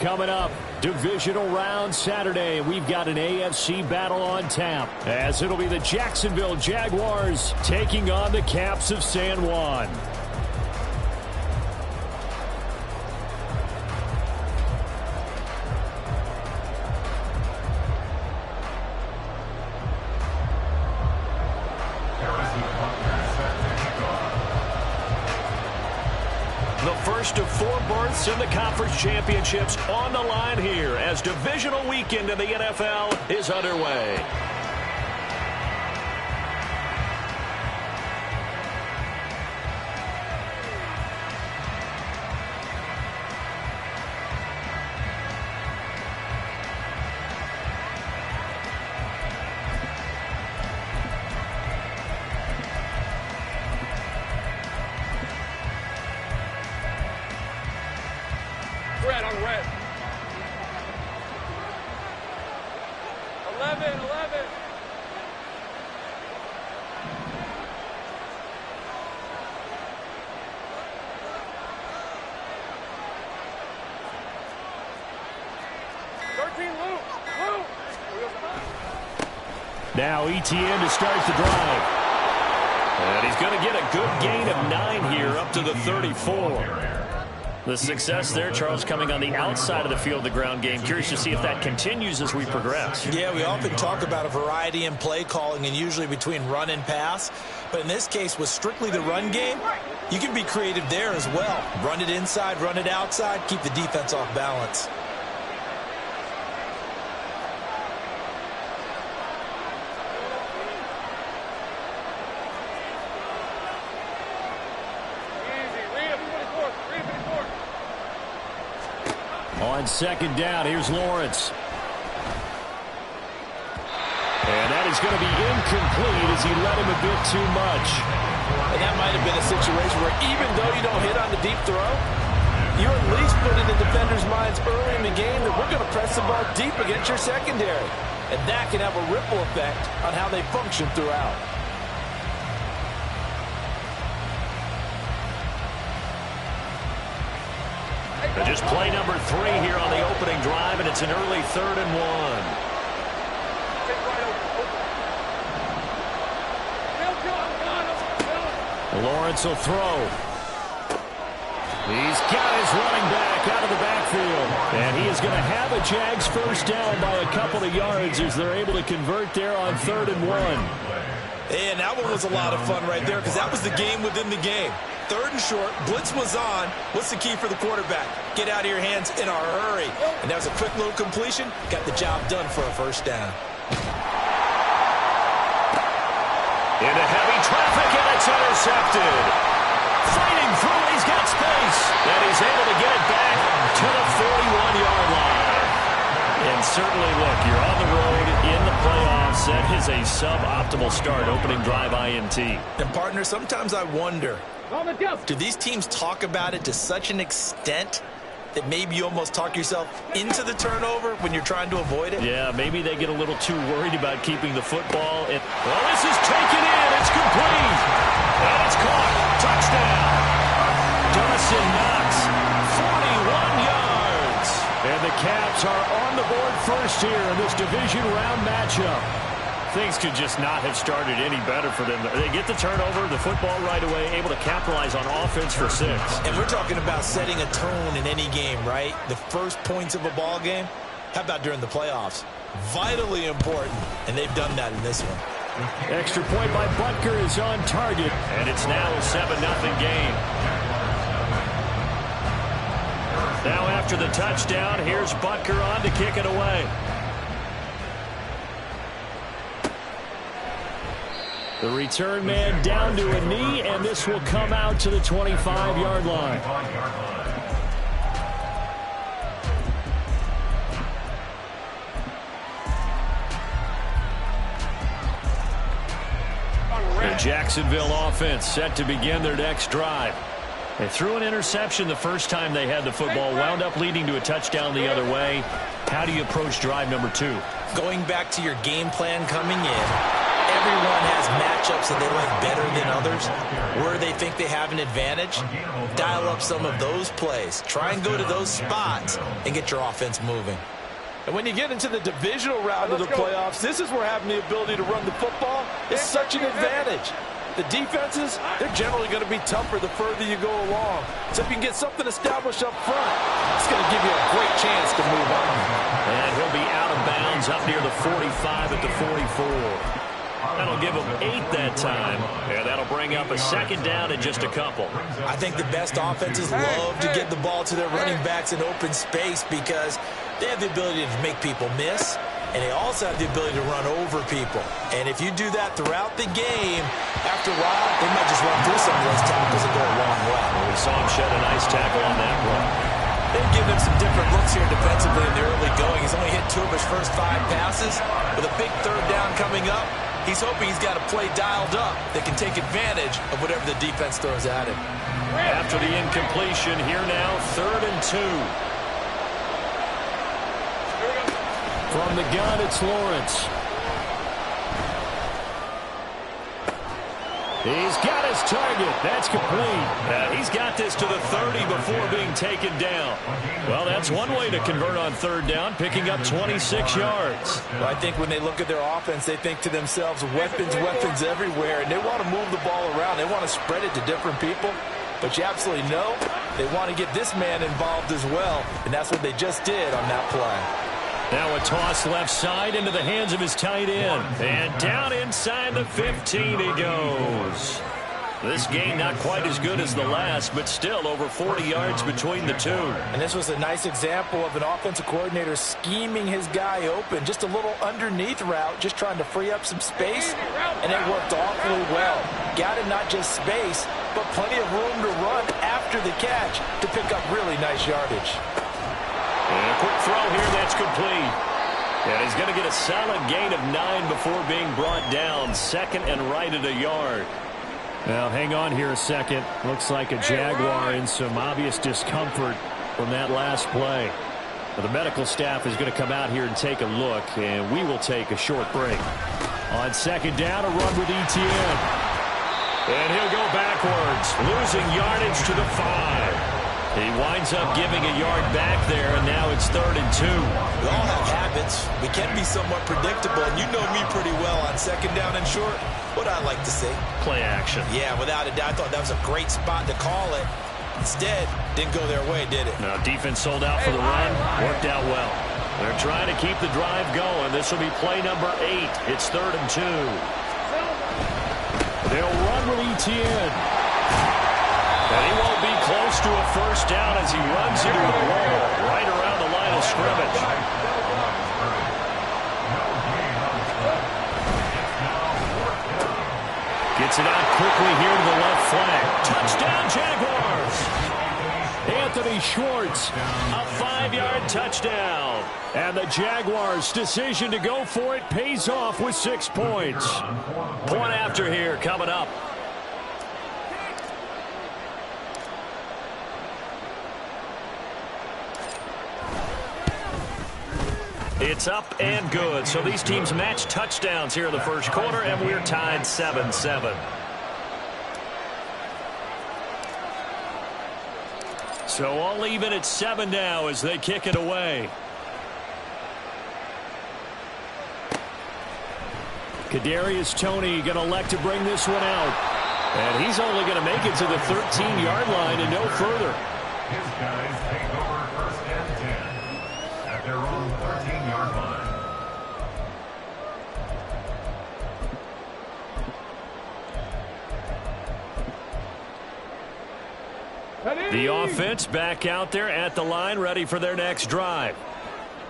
Coming up, divisional round Saturday. We've got an AFC battle on tap, as it'll be the Jacksonville Jaguars taking on the Caps of San Juan. The first of 4 berths in the conference championships on the line here as divisional weekend in the NFL is underway. Red on red. 11. 13, Luke. Now ETN to start the drive. And he's going to get a good gain of 9 here up to the 34. The success there, Charles, coming on the outside of the field, the ground game. Curious to see if that continues as we progress. Yeah, we often talk about a variety in play calling and usually between run and pass. But in this case, with strictly the run game, you can be creative there as well. Run it inside, run it outside, keep the defense off balance. On second down, here's Lawrence. And that is going to be incomplete as he let him a bit too much. And that might have been a situation where even though you don't hit on the deep throw, you at least put in the defender's minds early in the game that we're going to press the ball deep against your secondary. And that can have a ripple effect on how they function throughout. Just play number 3 here on the opening drive, and it's an early 3rd and 1. Lawrence will throw. He's got his running back out of the backfield. And he is going to have a Jags first down by a couple of yards as they're able to convert there on 3rd and 1. And that one was a lot of fun right there because that was the game within the game. 3rd and short, blitz was on. What's the key for the quarterback? Get out of your hands in a hurry. And that was a quick little completion. Got the job done for a first down. Into heavy traffic, and it's intercepted. Fighting through, he's got space. And he's able to get it back to the 41-yard line. And certainly, look, you're on the road in the playoffs. That is a suboptimal start, opening drive INT. And, partner, sometimes I wonder, do these teams talk about it to such an extent that maybe you almost talk yourself into the turnover when you're trying to avoid it? Yeah, maybe they get a little too worried about keeping the football. Well, this is taken in. It's complete. And it's caught. Touchdown. Dawson Knox, 41 yards. And the Caps are on the board first here in this division round matchup. Things could just not have started any better for them. They get the turnover, the football right away, able to capitalize on offense for 6. And we're talking about setting a tone in any game, right? The first points of a ball game. How about during the playoffs? Vitally important, and they've done that in this one. Extra point by Butker is on target, and it's now a 7-0 game. Now after the touchdown, here's Butker on to kick it away. The return man down to a knee, and this will come out to the 25-yard line. The Jacksonville offense set to begin their next drive. They threw an interception the first time they had the football, wound up leading to a touchdown the other way. How do you approach drive number 2? Going back to your game plan coming in, everyone has matchups that they like better than others, where they think they have an advantage, dial up some of those plays. Try and go to those spots and get your offense moving. And when you get into the divisional round of the playoffs, this is where having the ability to run the football is such an advantage. The defenses, they're generally going to be tougher the further you go along. So if you can get something established up front, it's going to give you a great chance to move on. And he'll be out of bounds up near the 45 at the 44. That'll give them 8 that time. And that'll bring up a second down in just a couple. I think the best offenses love to get the ball to their running backs in open space because they have the ability to make people miss, and they also have the ability to run over people. And if you do that throughout the game, after a while, they might just run through some of those tackles and go a long way. We saw him shed a nice tackle on that run. They've given him some different looks here defensively in the early going. He's only hit 2 of his first 5 passes. With a big third down coming up, he's hoping he's got a play dialed up that can take advantage of whatever the defense throws at him. After the incompletion, here now, 3rd and 2. From the gun, it's Lawrence. He's got his target. That's complete. He's got this to the 30 before being taken down. Well, that's one way to convert on 3rd down, picking up 26 yards. Well, I think when they look at their offense, they think to themselves, weapons, weapons everywhere, and they want to move the ball around. They want to spread it to different people. But you absolutely know they want to get this man involved as well, and that's what they just did on that play. Now a toss left side into the hands of his tight end. And down inside the 15 he goes. This game not quite as good as the last, but still over 40 yards between the two. And this was a nice example of an offensive coordinator scheming his guy open. Just a little underneath route, just trying to free up some space, and it worked awfully well. Got him not just space, but plenty of room to run after the catch to pick up really nice yardage. And a quick throw here, that's complete. And he's going to get a solid gain of 9 before being brought down. 2nd and right at a yard. Now, hang on here a second. Looks like a Jaguar in some obvious discomfort from that last play. Well, the medical staff is going to come out here and take a look, and we will take a short break. On 2nd down, a run with Etienne. And he'll go backwards, losing yardage to the 5. He winds up giving a yard back there, and now it's 3rd and 2. We all have habits. We can be somewhat predictable, and you know me pretty well on 2nd down and short. What I like to see. Play action. Yeah, without a doubt. I thought that was a great spot to call it. Instead, didn't go their way, did it? No, defense sold out for the run. Worked out well. They're trying to keep the drive going. This will be play number 8. It's 3rd and 2. They'll run with Etienne. And he won't be close to a first down as he runs into the wall right around the line of scrimmage. Gets it out quickly here to the left flank. Touchdown, Jaguars! Anthony Schwartz, a 5-yard touchdown. And the Jaguars' decision to go for it pays off with 6 points. Point after here coming up. It's up and good. So these teams match touchdowns here in the first quarter, and we're tied 7-7. So all even at 7 now as they kick it away. Kadarius Toney going to elect to bring this one out. And he's only going to make it to the 13-yard line and no further. His guys take over 1st and 10 at their own 13-yard line. The offense back out there at the line, ready for their next drive.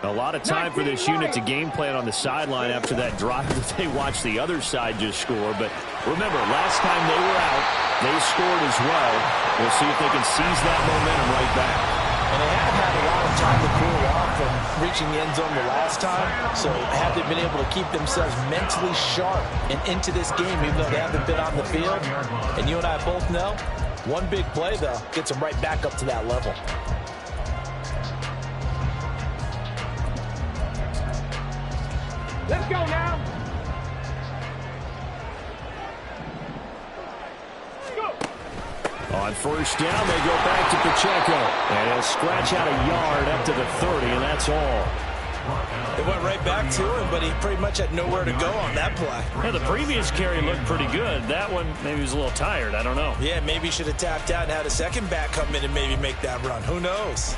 A lot of time for this unit to game plan on the sideline after that drive that they watched the other side just score. But remember, last time they were out, they scored as well. We'll see if they can seize that momentum right back. And they haven't had a lot of time to cool off from reaching the end zone the last time. So have they been able to keep themselves mentally sharp and into this game, even though they haven't been on the field? And you and I both know, one big play, though, gets them right back up to that level. Let's go now. On first down, they go back to Pacheco. And he'll scratch out a yard up to the 30, and that's all. It went right back to him, but he pretty much had nowhere to go on that play. Yeah, the previous carry looked pretty good. That one, maybe he was a little tired. I don't know. Yeah, maybe he should have tapped out and had a second back come in and maybe make that run. Who knows?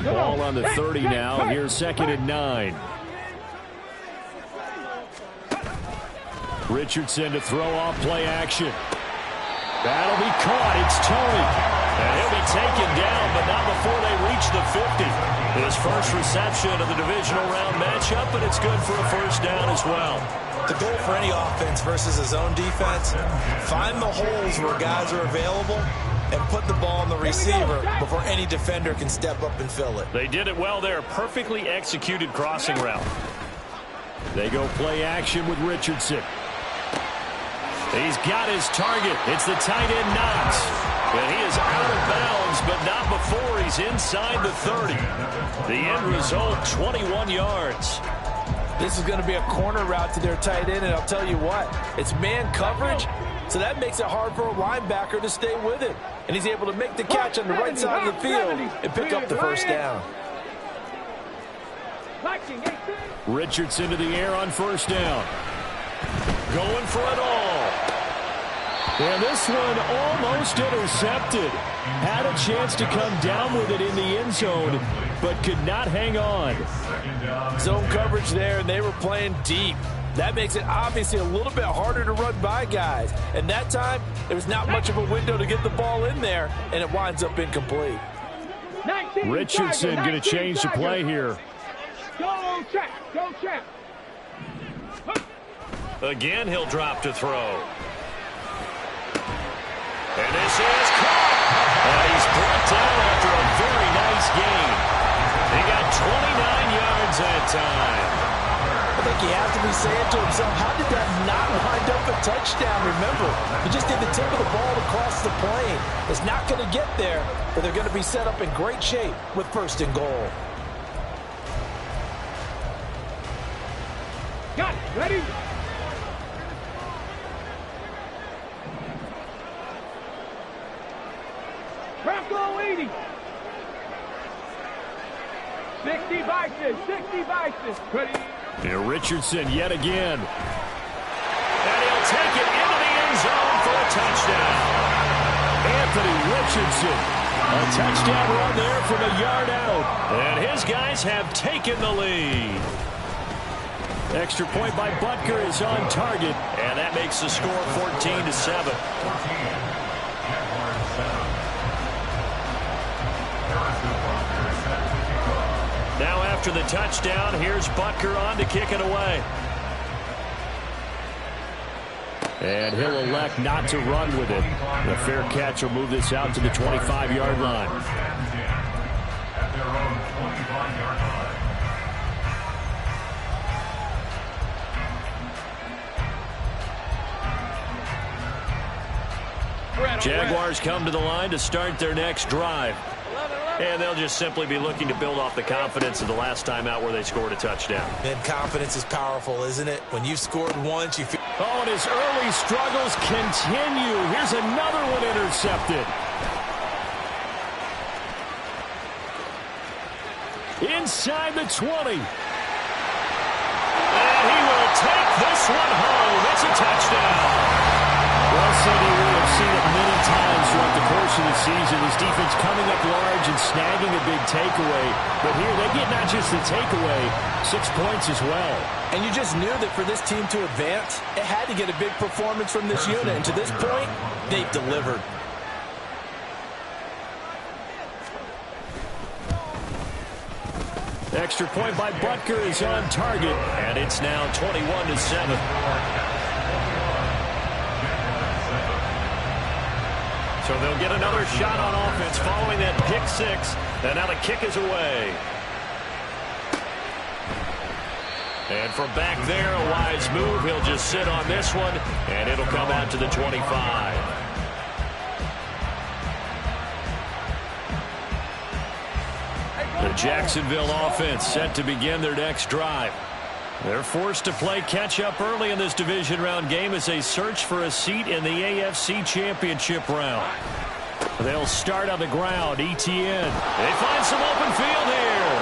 Ball on the 30 now. Here's 2nd and 9. Richardson to throw off play action. That'll be caught. It's Tony. And he'll be taken down, but not before they reach the 50. His first reception of the divisional round matchup, but it's good for a first down as well. The goal for any offense versus a zone defense, find the holes where guys are available and put the ball on the receiver before any defender can step up and fill it. They did it well there. Perfectly executed crossing route. They go play action with Richardson. He's got his target. It's the tight end Knox. And he is out of bounds, but not before he's inside the 30. The end result, 21 yards. This is going to be a corner route to their tight end, and I'll tell you what, it's man coverage, so that makes it hard for a linebacker to stay with him. And he's able to make the catch on the right side of the field and pick up the first down. Richardson to the air on first down. Going for it all. And this one almost intercepted. Had a chance to come down with it in the end zone, but could not hang on. Zone coverage there, and they were playing deep. That makes it obviously a little bit harder to run by guys. And that time, there was not much of a window to get the ball in there, and it winds up incomplete. Richardson going to change the play here. Go check. Go check. Again, he'll drop to throw. And this is caught. And he's brought down after a very nice gain. He got 29 yards that time. I think he has to be saying to himself, how did that not wind up a touchdown? Remember, he just did the tip of the ball across the plane. It's not going to get there, but they're going to be set up in great shape with first and goal. Got it. Ready? Bronco 80. 60 Bison. 60 Bison. Ready? Here Richardson yet again. And he'll take it into the end zone for a touchdown. Anthony Richardson. A touchdown run there from a yard out. And his guys have taken the lead. Extra point by Butker is on target. And that makes the score 14-7. Now after the touchdown, here's Butker on to kick it away. And he'll elect not to run with it. The fair catch will move this out to the 25-yard line. At their own 25-yard line. Jaguars come to the line to start their next drive. And they'll just simply be looking to build off the confidence of the last time out where they scored a touchdown. And confidence is powerful, isn't it? When you've scored once, you feel... Oh, and his early struggles continue. Here's another one intercepted. Inside the 20. And he will take this one home. It's a touchdown. Well, Cindy, we have seen it many times throughout the course of the season. This defense coming up large and snagging a big takeaway. But here they get not just the takeaway, 6 points as well. And you just knew that for this team to advance, it had to get a big performance from this unit. And to this point, they've delivered. Extra point by Butker is on target. And it's now 21-7. So they'll get another shot on offense following that pick six. And now the kick is away. And from back there, a wise move. He'll just sit on this one, and it'll come out to the 25. Jacksonville offense set to begin their next drive. They're forced to play catch-up early in this division round game as they search for a seat in the AFC Championship round. They'll start on the ground. Etienne. They find some open field here.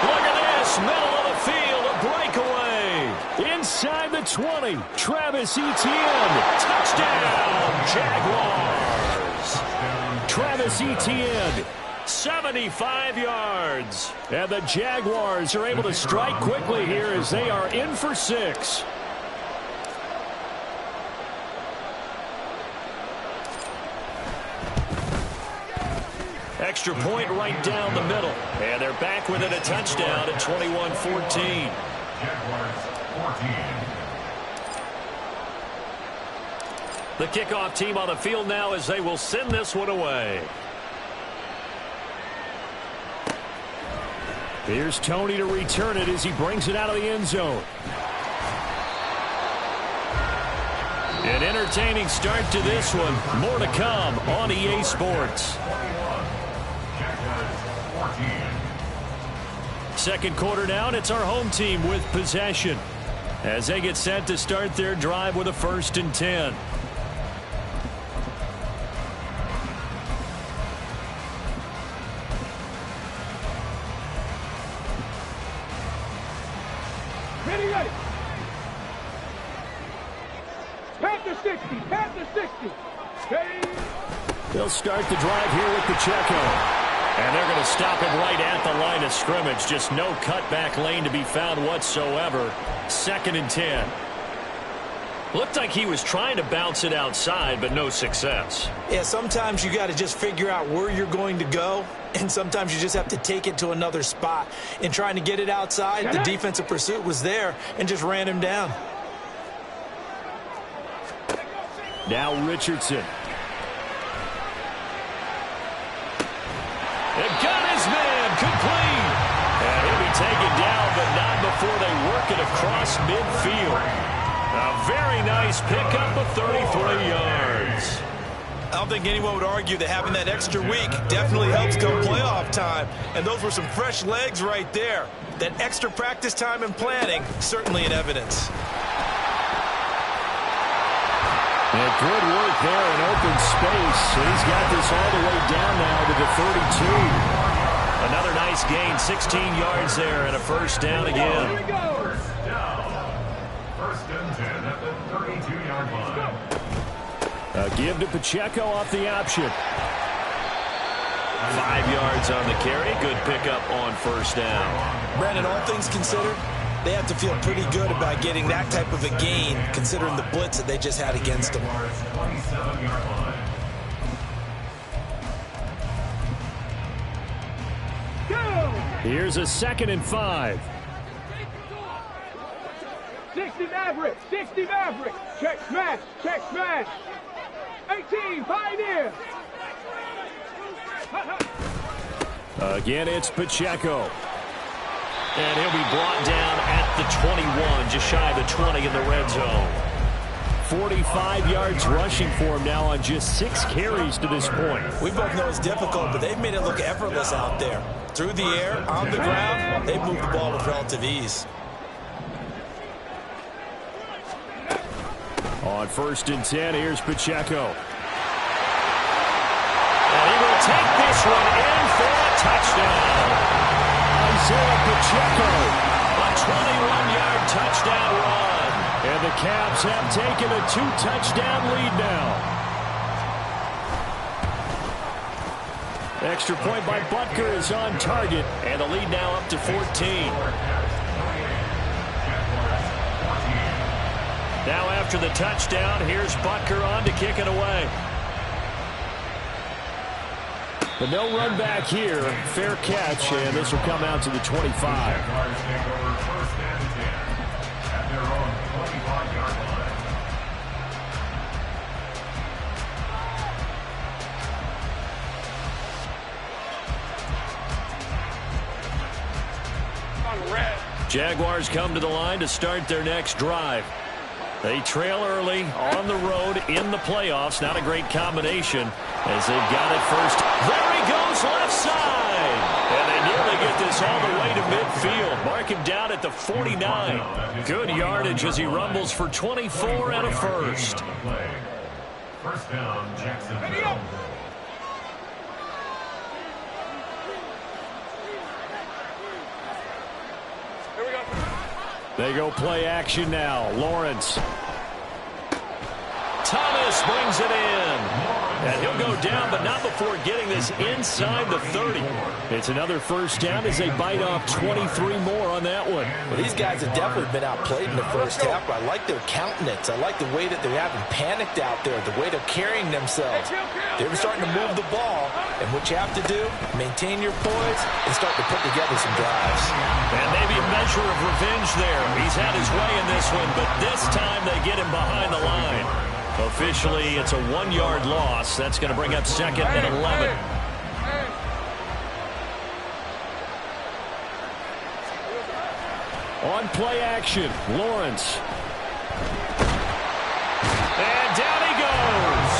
Look at this. Middle of the field. A breakaway. Inside the 20. Travis Etienne. Touchdown, Jaguars. Travis Etienne. 75 yards. And the Jaguars are able to strike quickly here as they are in for 6. Extra point right down the middle. And they're back within a touchdown at 21-14. Jaguars 14. The kickoff team on the field now as they will send this one away. Here's Tony to return it as he brings it out of the end zone. An entertaining start to this one. More to come on EA Sports. Second quarter down, it's our home team with possession as they get set to start their drive with a 1st and 10. Ready. Panther 60. Panther 60. Ready. They'll start the drive here with Pacheco. And they're going to stop him right at the line of scrimmage. Just no cutback lane to be found whatsoever. 2nd and 10. Looked like he was trying to bounce it outside, but no success. Yeah, sometimes you got to just figure out where you're going to go, and sometimes you just have to take it to another spot. In trying to get it outside, the defensive pursuit was there and just ran him down. Now Richardson. They've got his man complete. And he'll be taken down, but not before they work it across midfield. A very nice pickup of 33 yards. I don't think anyone would argue that having that extra week definitely helps come playoff time. And those were some fresh legs right there. That extra practice time and planning, certainly in evidence. And good work there in open space. And he's got this all the way down now to the 32. Another nice gain, 16 yards there, and a 1st down again. First down. 1st and 10 at the 32-yard line. A give to Pacheco off the option. 5 yards on the carry. Good pickup on 1st down. Brandon, all things considered, they have to feel pretty good about getting that type of a gain, considering the blitz that they just had against them. 27-yard line. Here's a 2nd and 5. 60 Maverick. 60 Maverick. Check smash. Check smash. 18 Pioneer. Again, it's Pacheco. And he'll be brought down at the 21, just shy of the 20 in the red zone. 45 yards rushing for him now on just 6 carries to this point. We both know it's difficult, but they've made it look effortless out there. Through the air, on the ground, they've moved the ball with relative ease. On 1st and 10, here's Pacheco. And he will take this one in for a touchdown. Isaiah Pacheco, a 21-yard touchdown run. And the Cavs have taken a 2-touchdown lead now. Extra point by Butker is on target, and the lead now up to 14. Now after the touchdown, here's Butker on to kick it away. But no run back here. Fair catch, and this will come out to the 25. Jaguars take over 1st and 10 at their own 25-yard line. Jaguars come to the line to start their next drive. They trail early on the road in the playoffs. Not a great combination as they've got it first. There he goes left side. And they nearly get get this all the way to midfield. Mark him down at the 49. Good yardage as he rumbles for 24 and a first. First down, Jacksonville. They go play action now. Lawrence. Thomas brings it in. And he'll go down, but not before getting this inside the 30. It's another first down as they bite off 23 more on that one. Well, these guys have definitely been outplayed in the first half, but I like their countenance. I like the way that they're having panicked out there, the way they're carrying themselves. They're starting to move the ball, and what you have to do, maintain your poise and start to put together some drives. And maybe a measure of revenge there. He's had his way in this one, but this time they get him behind the line. Officially, it's a 1-yard loss. That's going to bring up second and 11. On play action, Lawrence. And down he goes.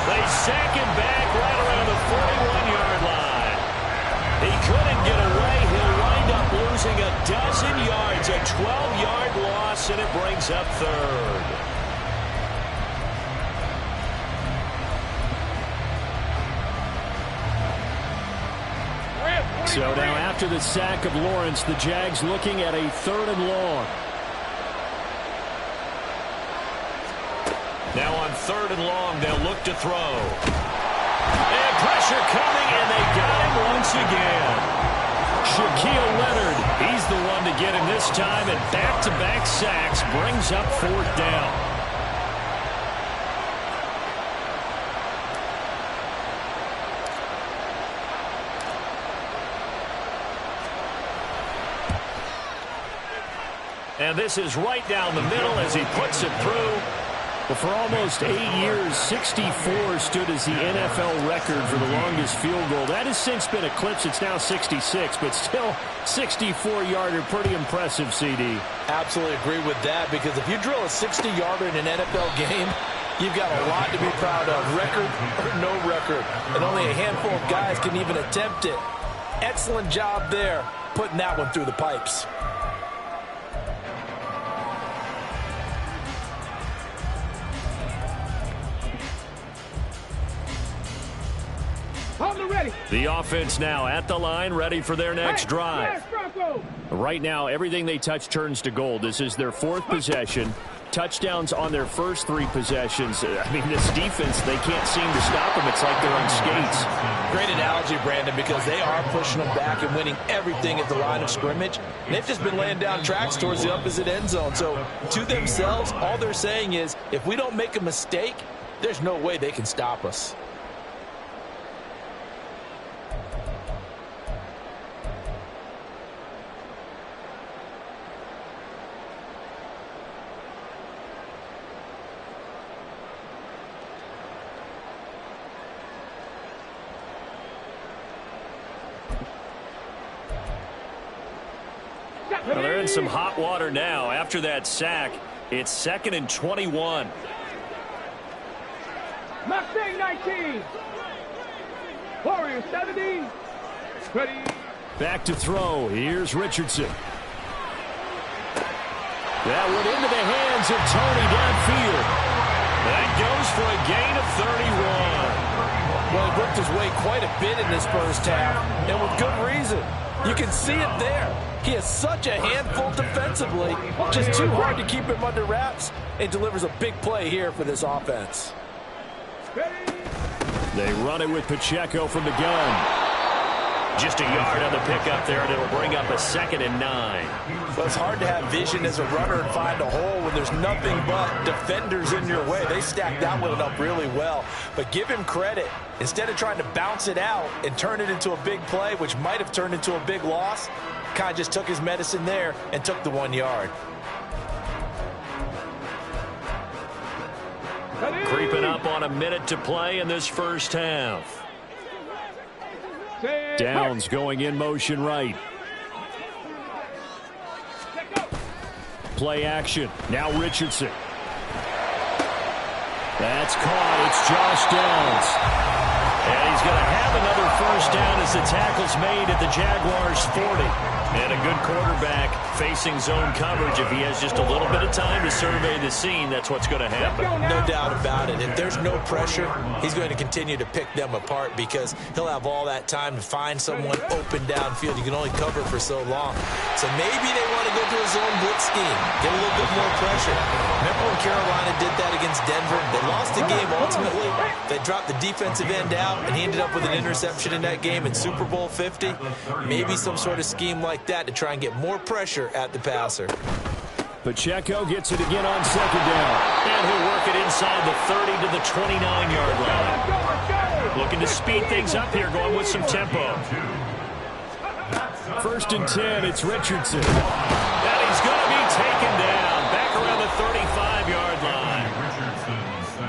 They sack him back right around the 41-yard line. He couldn't get away. He'll wind up losing a dozen yards, a 12-yard loss, and it brings up third. So now after the sack of Lawrence, the Jags looking at a 3rd and long. Now on 3rd and long, they'll look to throw. And pressure coming, and they got him once again. Shaquille Leonard, he's the one to get him this time, and back-to-back sacks brings up 4th down. And this is right down the middle as he puts it through. Well, for almost 8 years, 64 stood as the NFL record for the longest field goal. That has since been eclipsed. It's now 66, but still 64-yarder. Pretty impressive, CD. Absolutely agree with that, because if you drill a 60-yarder in an NFL game, you've got a lot to be proud of, record or no record. And only a handful of guys can even attempt it. Excellent job there, putting that one through the pipes. The offense now at the line, ready for their next drive. Right now, everything they touch turns to gold. This is their 4th possession. Touchdowns on their first 3 possessions. I mean, this defense, they can't seem to stop them. It's like they're on skates. Great analogy, Brandon, because they are pushing them back and winning everything at the line of scrimmage. They've just been laying down tracks towards the opposite end zone. So, to themselves, all they're saying is, if we don't make a mistake, there's no way they can stop us. Well, they're in some hot water now. After that sack, it's 2nd and 21. Mustang 19. Warriors 70. Ready. Back to throw. Here's Richardson. That went into the hands of Tony downfield. That goes for a gain of 31. Well, he worked his way quite a bit in this first half, and with good reason. You can see it there. He is such a handful defensively, just too hard to keep him under wraps, and delivers a big play here for this offense. They run it with Pacheco from the gun. Just a yard on the pickup there, and it'll bring up a 2nd and 9. Well, it's hard to have vision as a runner and find a hole when there's nothing but defenders in your way. They stacked that one up really well. But give him credit. Instead of trying to bounce it out and turn it into a big play, which might have turned into a big loss, kind of just took his medicine there and took the 1 yard. Creeping up on a minute to play in this first half. Downs going in motion right. Play action. Now Richardson. That's caught. It's Josh Downs. And he's going to have another first down as the tackle's made at the Jaguars' 40. And a good quarterback facing zone coverage. If he has just a little bit of time to survey the scene, that's what's going to happen. No doubt about it. If there's no pressure, he's going to continue to pick them apart because he'll have all that time to find someone open downfield. You can only cover for so long. So maybe they want to go to a zone blitz scheme, get a little bit more pressure. Remember when Carolina did that against Denver? They lost the game ultimately. They dropped the defensive end out, and he ended up with an interception in that game in Super Bowl 50. Maybe some sort of scheme like that to try and get more pressure at the passer. Pacheco gets it again on second down. And he'll work it inside the 30 to the 29-yard line. Looking to speed things up here, going with some tempo. First and 10, it's Richardson. And he's going to be taken down back around the 35-yard line.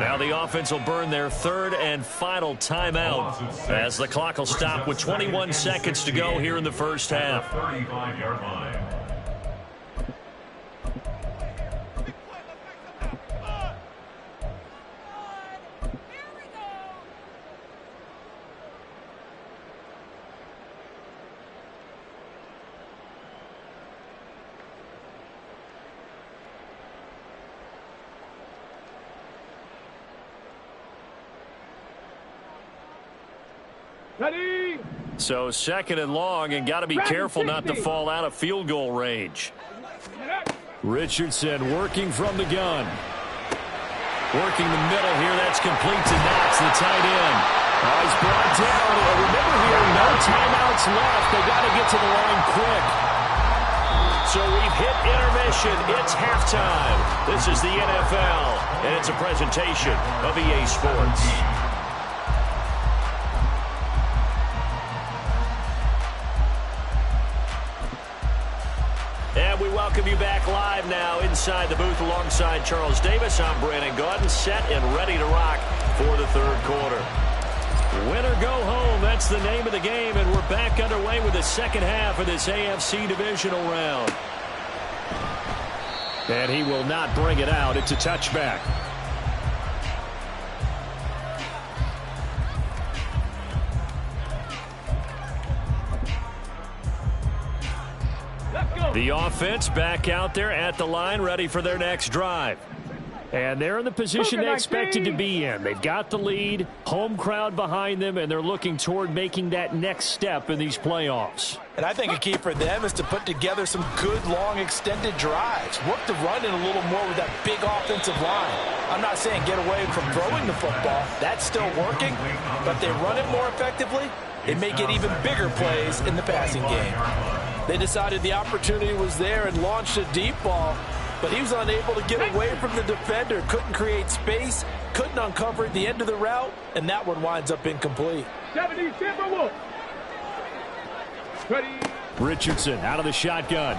Now the offense will burn their third and final timeout as the clock will stop with 21 seconds to go here in the first half. 35-yard line. Ready? So second and long, and got to be careful not to fall out of field goal range. Richardson working from the gun. Working the middle here. That's complete to Knox, the tight end. Oh, he's brought down. Remember here, no timeouts left. They got to get to the line quick. So we've hit intermission. It's halftime. This is the NFL, and it's a presentation of EA Sports. And we welcome you back live now inside the booth alongside Charles Davis. I'm Brandon Gaudin, set and ready to rock for the third quarter. Win or go home, that's the name of the game, and we're back underway with the second half of this AFC divisional round. And he will not bring it out. It's a touchback. The offense back out there at the line, ready for their next drive. And they're in the position they expected to be in. They've got the lead, home crowd behind them, and they're looking toward making that next step in these playoffs. And I think a key for them is to put together some good, long, extended drives. Work the run in a little more with that big offensive line. I'm not saying get away from throwing the football. That's still working. But if they run it more effectively, it may get even bigger plays in the passing game. They decided the opportunity was there and launched a deep ball, but he was unable to get away from the defender, couldn't create space, couldn't uncover the end of the route, and that one winds up incomplete. 70 Timberwolves. Ready? Richardson out of the shotgun.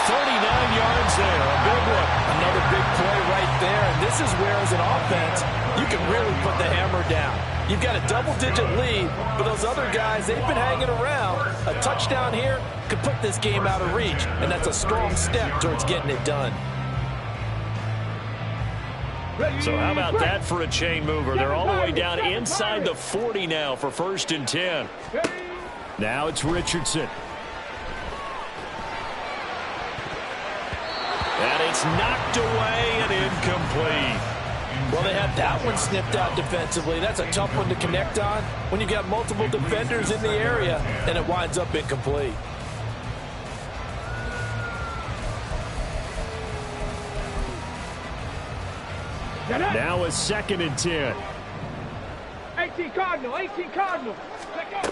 39 yards there, a big one. Another big play right there, and this is where, as an offense, you can really put the hammer down. You've got a double-digit lead, but those other guys, they've been hanging around. A touchdown here could put this game out of reach, and that's a strong step towards getting it done. So how about that for a chain mover? They're all the way down inside the 40 now for first and 10. Now it's Richardson. And it's knocked away and incomplete. Well, they had that one snipped out defensively. That's a tough one to connect on when you got multiple defenders in the area, and it winds up incomplete. Now a second and 10. 18 Cardinal, 18 Cardinal. Let go.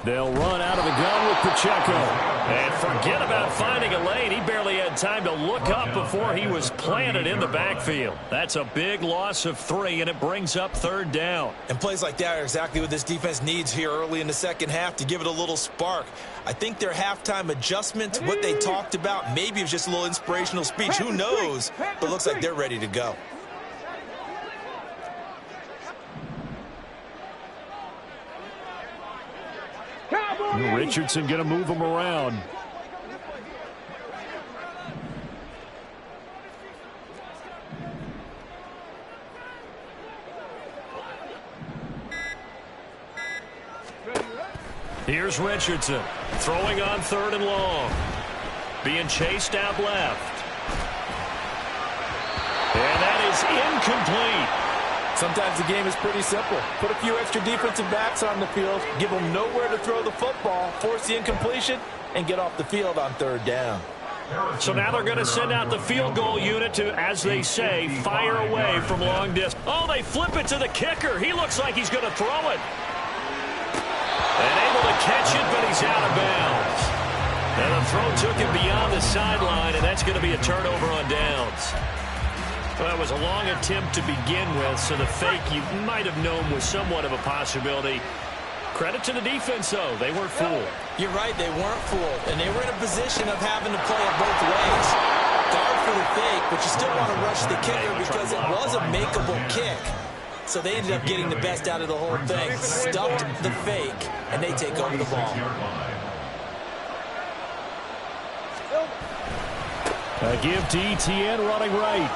They'll run out of the gun with Pacheco. And forget about finding a lane. He barely had time to look up before he was planted in the backfield. That's a big loss of 3, and it brings up third down. And plays like that are exactly what this defense needs here early in the second half to give it a little spark. I think their halftime adjustment, what they talked about, maybe it was just a little inspirational speech. Who knows? But it looks like they're ready to go. Richardson going to move him around. Here's Richardson throwing on 3rd and long. Being chased out left. And that is incomplete. Sometimes the game is pretty simple. Put a few extra defensive backs on the field, give them nowhere to throw the football, force the incompletion, and get off the field on 3rd down. So now they're going to send out the field goal unit to, as they say, fire away from long distance. Oh, they flip it to the kicker. He looks like he's going to throw it. And able to catch it, but he's out of bounds. And the throw took him beyond the sideline, and that's going to be a turnover on downs. Well, that was a long attempt to begin with, so the fake you might have known was somewhat of a possibility. Credit to the defense, though. They weren't fooled. You're right, they weren't fooled. And they were in a position of having to play it both ways. Guard for the fake, but you still want to rush the kicker because it was a makeable kick. So they ended up getting the best out of the whole thing. Stuffed the fake, and they take over the ball. A give to Etienne running right.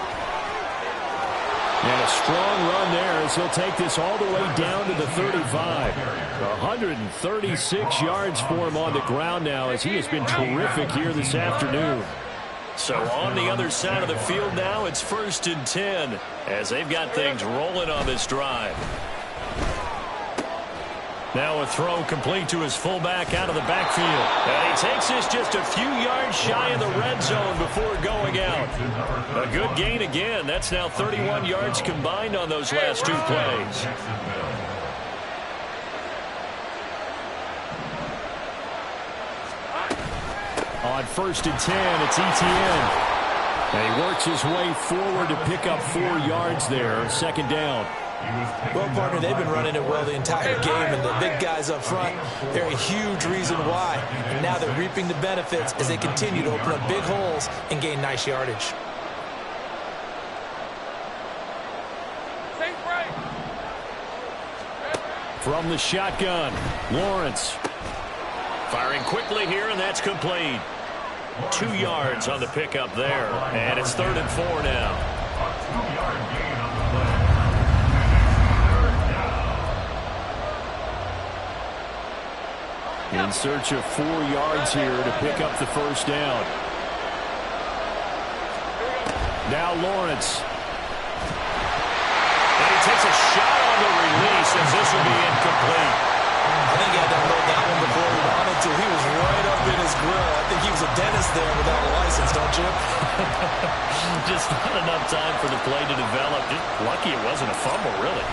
And a strong run there as he'll take this all the way down to the 35. 136 yards for him on the ground now as he has been terrific here this afternoon. So on the other side of the field now, it's 1st and 10 as they've got things rolling on this drive. Now a throw complete to his fullback out of the backfield. And he takes this just a few yards shy of the red zone before going out. A good gain again. That's now 31 yards combined on those last 2 plays. On 1st and 10, it's Etienne. And he works his way forward to pick up 4 yards there. 2nd down. Well, partner, they've been running it well the entire game, and the big guys up front, they're a huge reason why. And now they're reaping the benefits as they continue to open up big holes and gain nice yardage. From the shotgun, Lawrence. Firing quickly here, and that's complete. 2 yards on the pickup there, and it's 3rd and 4 now. A 2-yard gain on the play. In search of 4 yards here to pick up the 1st down. Now Lawrence. And he takes a shot on the release as this will be incomplete. I think he had to load that one before he wanted to. He was right up in his grill. I think he was a dentist there without a license, don't you? Just not enough time for the play to develop. Just lucky it wasn't a fumble, really.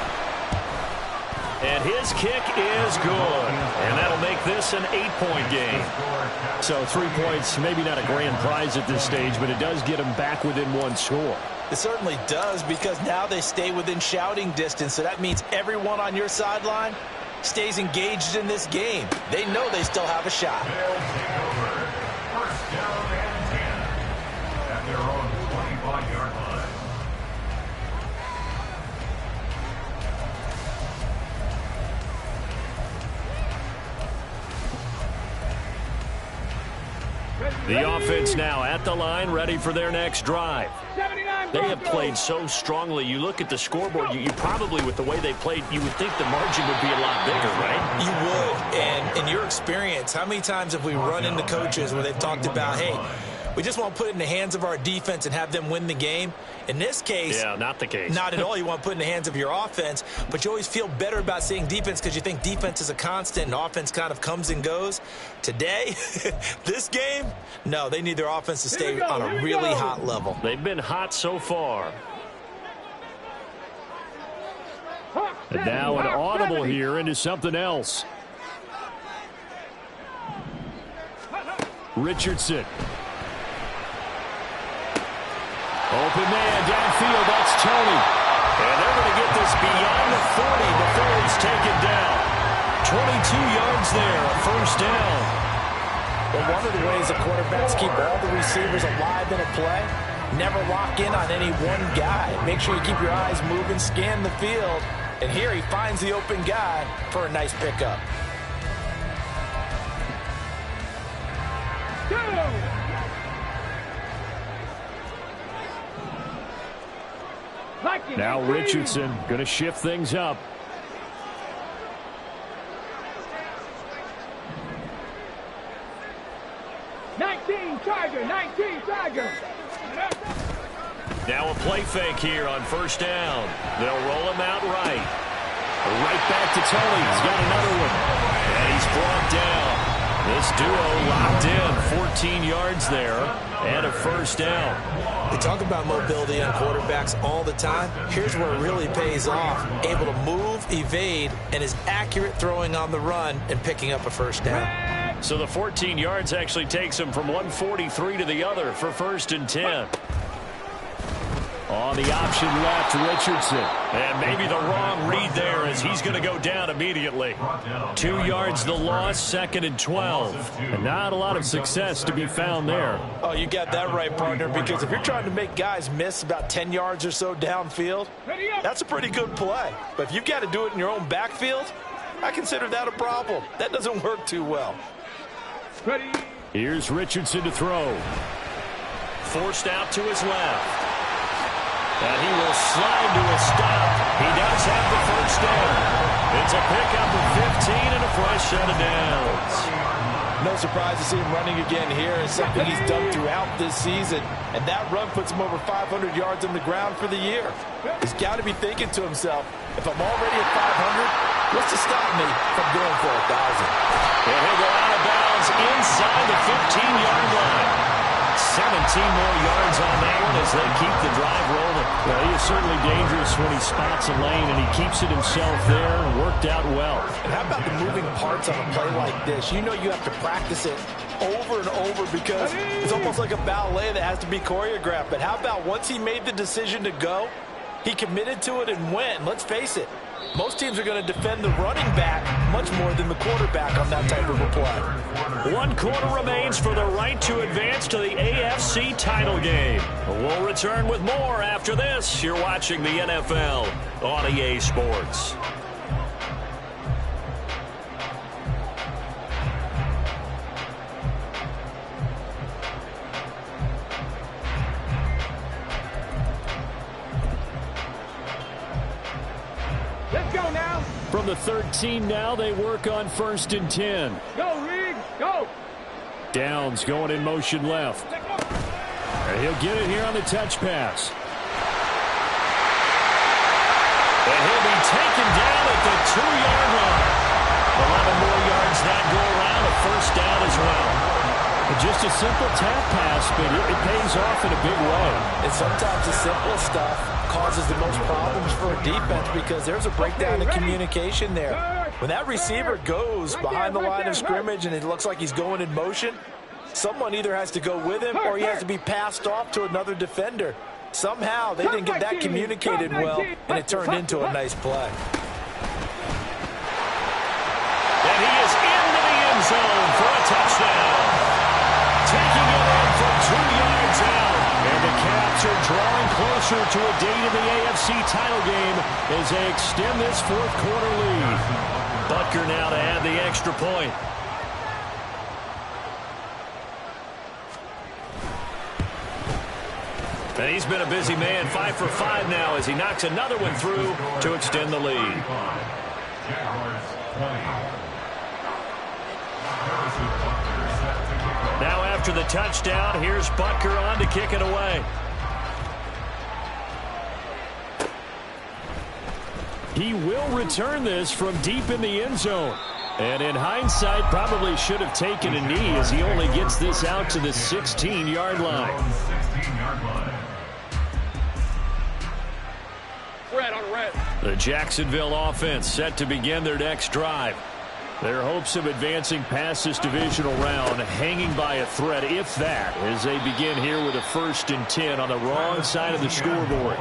And his kick is good. And that'll make this an 8-point game. So 3 points, maybe not a grand prize at this stage, but it does get them back within 1 score. It certainly does, because now they stay within shouting distance. So that means everyone on your sideline stays engaged in this game. They know they still have a shot. They'll take over. 1st down and 10 at their own 25-yard line. The offense now at the line, ready for their next drive. They have played so strongly. You look at the scoreboard, you probably, with the way they played, you would think the margin would be a lot bigger, right? You would. And in your experience, how many times have we run into coaches where they've talked about, hey, we just want to put it in the hands of our defense and have them win the game? In this case, yeah, not the case. Not at all. You want to put it in the hands of your offense, but you always feel better about saying defense because you think defense is a constant and offense kind of comes and goes. Today, this game, no, they need their offense to stay on a really hot level. They've been hot so far. And now an audible here into something else. Richardson. Open man downfield, that's Tony. And they're going to get this beyond the 40 before he's taken down. 22 yards there, a 1st down. Well, one of the ways the quarterbacks keep all the receivers alive in a play, never lock in on any one guy. Make sure you keep your eyes moving, scan the field. And here he finds the open guy for a nice pickup. Now Richardson going to shift things up. 19 Tiger, 19 Tiger. Now a play fake here on first down. They'll roll him out right. Right back to Tully. He's got another one. And he's brought down. This duo locked in. 14 yards there and a first down. We talk about mobility on quarterbacks all the time. Here's where it really pays off. Able to move, evade, and is accurate throwing on the run and picking up a first down. So the 14 yards actually takes him from 143 to the other for 1st and 10. On the option left, Richardson. And maybe the wrong read there as he's going to go down immediately. 2 yards the loss, 2nd and 12. And not a lot of success to be found there. Oh, you got that right, partner, because if you're trying to make guys miss about 10 yards or so downfield, that's a pretty good play. But if you've got to do it in your own backfield, I consider that a problem. That doesn't work too well. Ready. Here's Richardson to throw. Forced out to his left. And he will slide to a stop. He does have the first down. It's a pickup of 15 and a fresh set of downs. No surprise to see him running again here. It's something he's done throughout this season. And that run puts him over 500 yards on the ground for the year. He's got to be thinking to himself, if I'm already at 500, what's to stop me from going for 1,000? And he'll go out of bounds inside the 15-yard line. 17 more yards on that one as they keep the drive rolling. Well, he is certainly dangerous when he spots a lane, and he keeps it himself there and worked out well. And how about the moving parts on a play like this? You know you have to practice it over and over because it's almost like a ballet that has to be choreographed. But how about once he made the decision to go, he committed to it and went. And let's face it, most teams are going to defend the running back much more than the quarterback on that type of a play. 1 quarter remains for the right to advance to the AFC title game. We'll return with more after this. You're watching the NFL on EA Sports. Let's go now. From the 13 now, they work on 1st and 10. Go, Riggs. Go. Downs going in motion left. And he'll get it here on the touch pass. And he'll be taken down at the 2-yard line. 11 more yards that go around, a first down as well. Just a simple tap pass, but it pays off in a big way. And sometimes the simple stuff causes the most problems for a defense because there's a breakdown in communication there. When that receiver goes behind the line of scrimmage and it looks like he's going in motion, someone either has to go with him or he has to be passed off to another defender. Somehow they didn't get that communicated well, and it turned into a nice play. And he is into the end zone for a touchdown. Taking it in from 2 yards out. And the Caps are drawing closer to a date in the AFC title game as they extend this 4th quarter lead. Butker now to add the extra point. And he's been a busy man, 5 for 5 now as he knocks another one through to extend the lead. Now after the touchdown, here's Butker on to kick it away. He will return this from deep in the end zone. And in hindsight, probably should have taken a knee as he only gets this out to the 16-yard line. Red on red. The Jacksonville offense set to begin their next drive. Their hopes of advancing past this divisional round hanging by a thread, if that, as they begin here with a 1st and 10 on the wrong side of the scoreboard.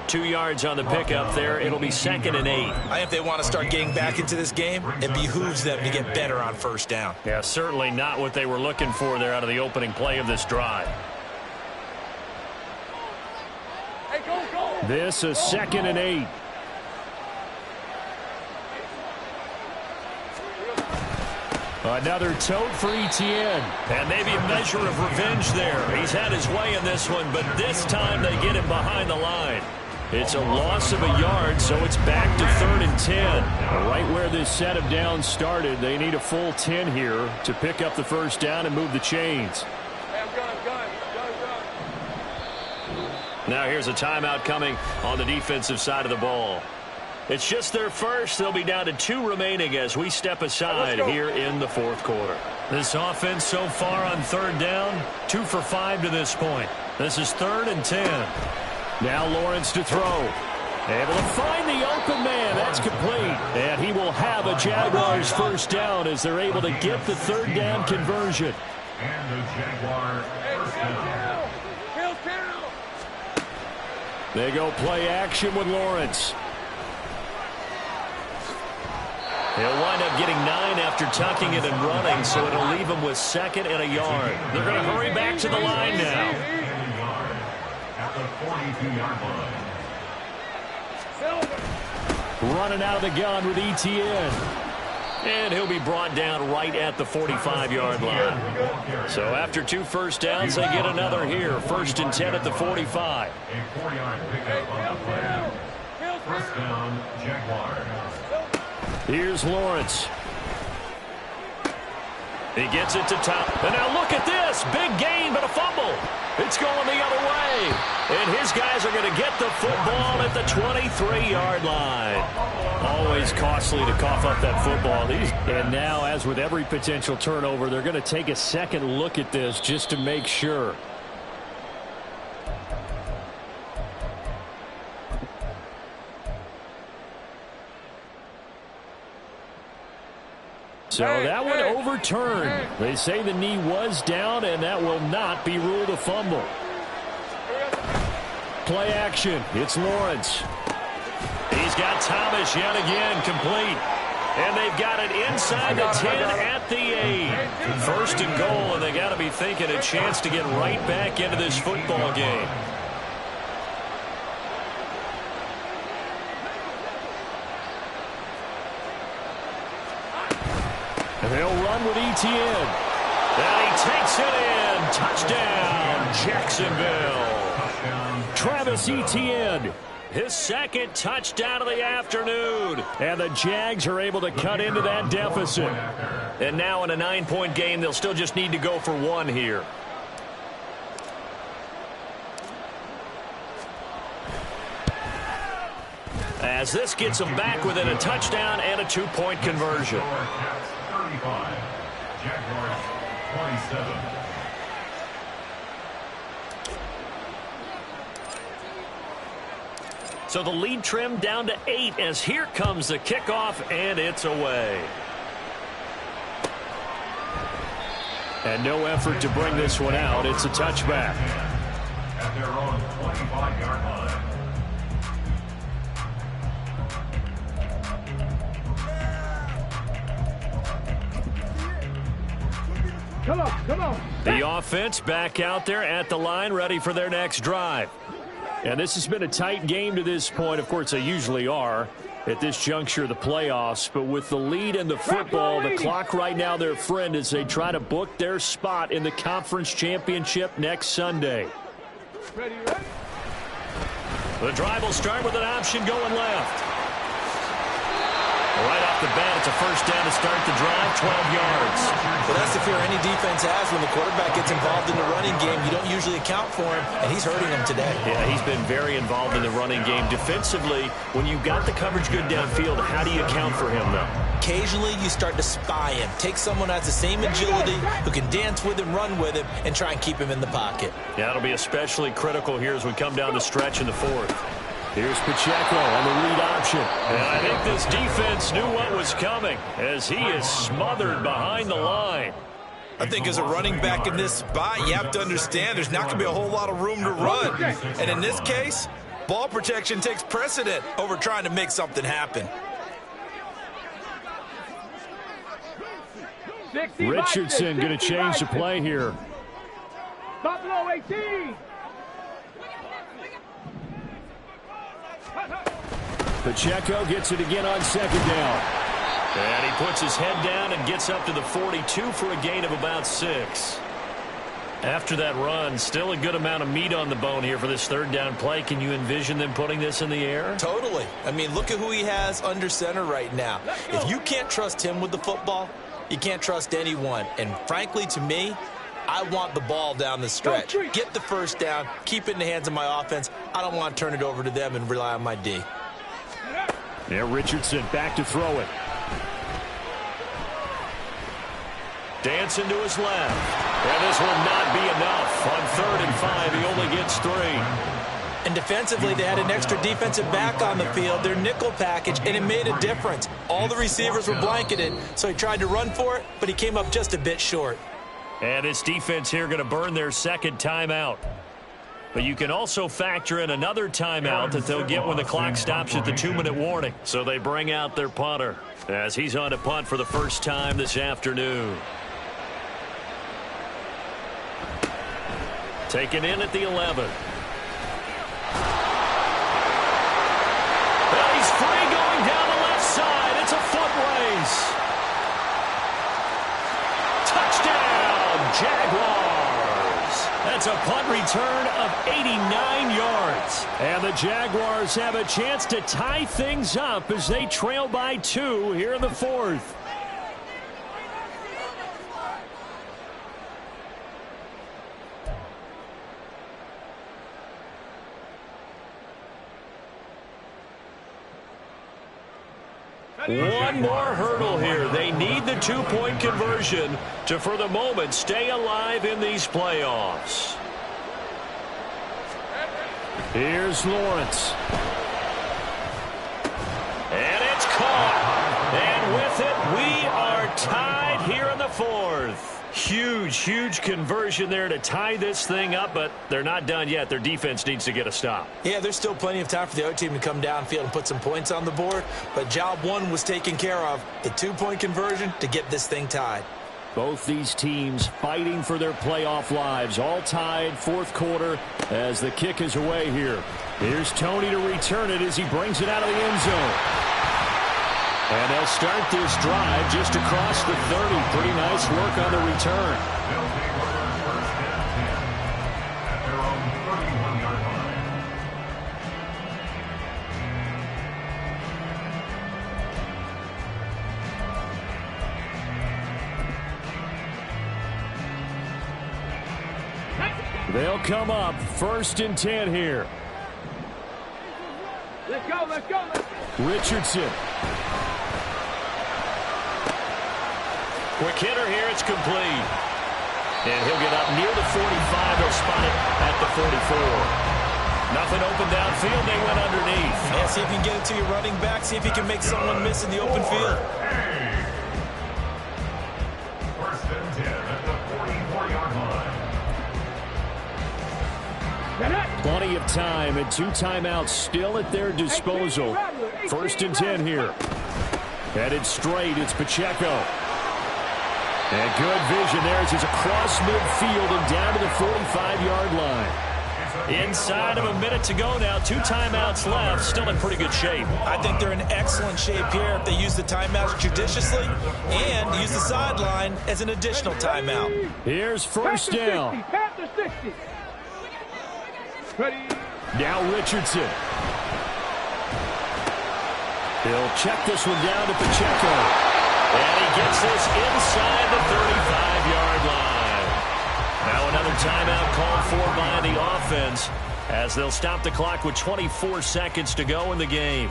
2 yards on the pickup there. It'll be 2nd and 8. I think if they want to start getting back into this game, it behooves them to get better on 1st down. Yeah, certainly not what they were looking for there out of the opening play of this drive. Hey, go, go. This is 2nd and 8. Another tote for Etienne. And maybe a measure of revenge there. He's had his way in this one, but this time they get him behind the line. It's a loss of a yard, so it's back to 3rd and 10. Right where this set of downs started, they need a full 10 here to pick up the first down and move the chains. Now here's a timeout coming on the defensive side of the ball. It's just their first. They'll be down to 2 remaining as we step aside here in the 4th quarter. This offense so far on 3rd down, 2 for 5 to this point. This is 3rd and 10. Now Lawrence to throw. Able to find the open man. That's complete. And he will have a Jaguars first down as they're able to get the 3rd down conversion. And the Jaguars first down. They go play action with Lawrence. He'll wind up getting 9 after tucking it and running, so it'll leave him with 2nd and a yard. They're going to hurry back to the line now. At the 42-yard line. Running out of the gun with Etienne. And he'll be brought down right at the 45-yard line. So after 2 first downs, they get another here. 1st and 10 at the 45. A 4-yard pickup on the play. First down, Jaguars. Here's Lawrence. He gets it to top. And now look at this. Big gain, but a fumble. It's going the other way. And his guys are going to get the football at the 23-yard line. Always costly to cough up that football. And now, as with every potential turnover, they're going to take a second look at this just to make sure. So that one overturned. They say the knee was down, and that will not be ruled a fumble. Play action. It's Lawrence. He's got Thomas yet again complete. And they've got it inside the 10 at the 8. 1st and goal, and they got to be thinking a chance to get right back into this football game. And they'll run with Etienne. And he takes it in. Touchdown, Jacksonville. Travis Etienne, his 2nd touchdown of the afternoon. And the Jags are able to cut into that deficit. And now in a 9-point game, they'll still just need to go for 1 here. As this gets them back within a touchdown and a 2-point conversion. 35, Jaguars 27. So the lead trimmed down to 8 as here comes the kickoff, and it's away. And no effort to bring this one out. It's a touchback. At their own 25-yard line. Come on, come on. The offense back out there at the line, ready for their next drive. And this has been a tight game to this point. Of course, they usually are at this juncture of the playoffs. But with the lead in the football, the clock right now their friend as they try to book their spot in the conference championship next Sunday. Ready, ready. The drive will start with an option going left. Right off the bat, it's a first down to start the drive, 12 yards. Well, that's the fear any defense has when the quarterback gets involved in the running game. You don't usually account for him, and he's hurting them today. Yeah, he's been very involved in the running game. Defensively, when you've got the coverage good downfield, how do you account for him, though? Occasionally, you start to spy him. Take someone who has the same agility, who can dance with him, run with him, and try and keep him in the pocket. Yeah, that'll be especially critical here as we come down the stretch in the 4th. Here's Pacheco on the read option. And I think this defense knew what was coming as he is smothered behind the line. I think as a running back in this spot, you have to understand there's not going to be a whole lot of room to run. And in this case, ball protection takes precedent over trying to make something happen. Richardson going to change the play here. Buffalo 18. Pacheco gets it again on 2nd down. And he puts his head down and gets up to the 42 for a gain of about 6. After that run, still a good amount of meat on the bone here for this third down play. Can you envision them putting this in the air? Totally. I mean, look at who he has under center right now. If you can't trust him with the football, you can't trust anyone. And frankly, to me, I want the ball down the stretch. Get the first down, keep it in the hands of my offense. I don't want to turn it over to them and rely on my D. Now Richardson back to throw it. Dancing to his left. And this will not be enough. On 3rd and 5, he only gets 3. And defensively, they had an extra defensive back on the field, their nickel package, and it made a difference. All the receivers were blanketed, so he tried to run for it, but he came up just a bit short. And this defense here going to burn their second timeout. But you can also factor in another timeout that they'll get when the clock stops at the 2-minute warning. So they bring out their punter as he's on to punt for the first time this afternoon. Taken in at the 11. Well, he's free going down the left side. It's a foot race. Touchdown, Jaguars. That's a punt return of 89 yards. And the Jaguars have a chance to tie things up as they trail by 2 here in the 4th. One more hurdle here. They need the 2-point conversion to, for the moment, stay alive in these playoffs. Here's Lawrence. And it's caught. And with it, we are tied here in the 4th. Huge conversion there to tie this thing up, but they're not done yet. Their defense needs to get a stop. Yeah, there's still plenty of time for the other team to come downfield and put some points on the board, but job 1 was taken care of. The 2-point conversion to get this thing tied. Both these teams fighting for their playoff lives, all tied 4th quarter as the kick is away here. Here's Tony to return it as he brings it out of the end zone. And they'll start this drive just across the 30. Pretty nice work on the return. They'll take over first and 10 at their own 31-yard line. They'll come up 1st and 10 here. Let's go, let's go, let's go. Richardson. Quick hitter here, it's complete. And he'll get up near the 45. They'll spot it at the 44. Nothing open downfield. They went underneath. Yeah, see if you can get it to your running back. See if you can make someone miss in the open field. First and 10 at the 44-yard line. Plenty of time and 2 timeouts still at their disposal. 1st and 10 here. Headed straight, it's Pacheco. And good vision there as he's across midfield and down to the 45-yard line. Inside of a minute to go now. 2 timeouts left. Still in pretty good shape. I think they're in excellent shape here if they use the timeouts judiciously and use the sideline as an additional timeout. Here's first down. Pass to 60. Ready. Now Richardson. He'll check this one down to Pacheco. And he gets this inside the 35-yard line. Now another timeout called for by the offense as they'll stop the clock with 24 seconds to go in the game.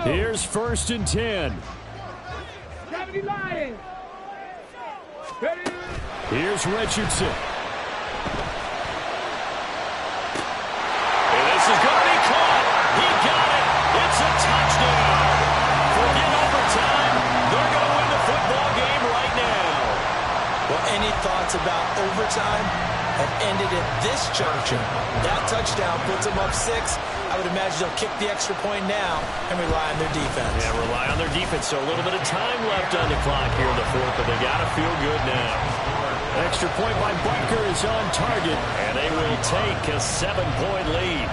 Here's 1st and 10. 70 Lions. Ready. Here's Richardson. And this is going to be caught. He got it. It's a touchdown. Forget overtime. They're going to win the football game right now. Well, any thoughts about overtime? have ended at this juncture. That touchdown puts them up 6. I would imagine they'll kick the extra point now and rely on their defense. Yeah, rely on their defense. So a little bit of time left on the clock here in the fourth, but they got to feel good now. Extra point by Butker is on target, and they will take a 7-point lead.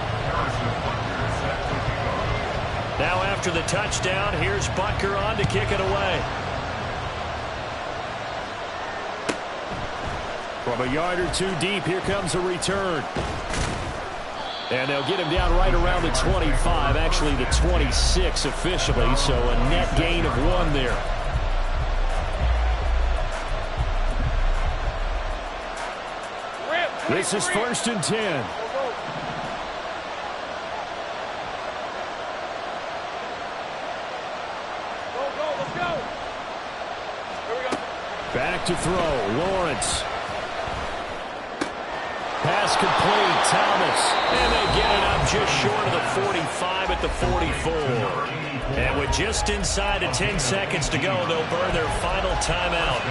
Now after the touchdown, here's Butker on to kick it away. From a yard or two deep, here comes a return. And they'll get him down right around the 25, actually the 26 officially, so a net gain of 1 there. This is 1st and 10. Back to throw, Lawrence. Pass complete, Thomas. And they get it up just short of the 45 at the 44. And with just inside of 10 seconds to go, they'll burn their final timeout.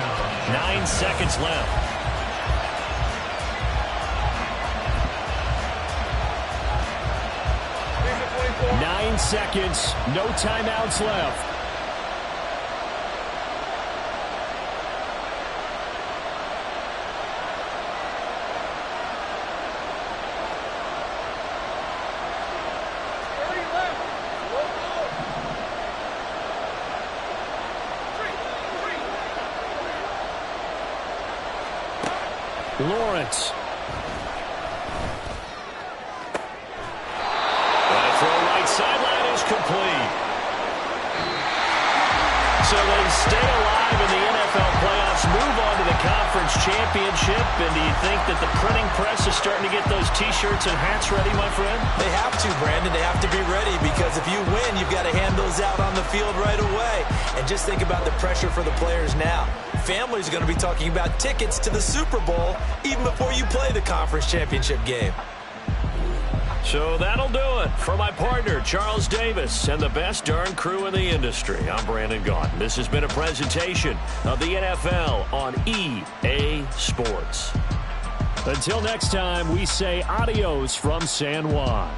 9 seconds left. Nine seconds, no timeouts left. Lawrence. That throw right sideline is complete. So they stay alive in the NFL playoffs, move on to the conference championship. And do you think that the printing press is starting to get those T-shirts and hats ready, my friend? They have to, Brandon. They have to be ready because if you win, you've got to hand those out on the field right away. And just think about the pressure for the players now. Families are going to be talking about tickets to the Super Bowl even before you play the conference championship game. So that'll do it for my partner, Charles Davis, and the best darn crew in the industry. I'm Brandon Gaudin. This has been a presentation of the NFL on EA Sports. Until next time, we say adios from San Juan.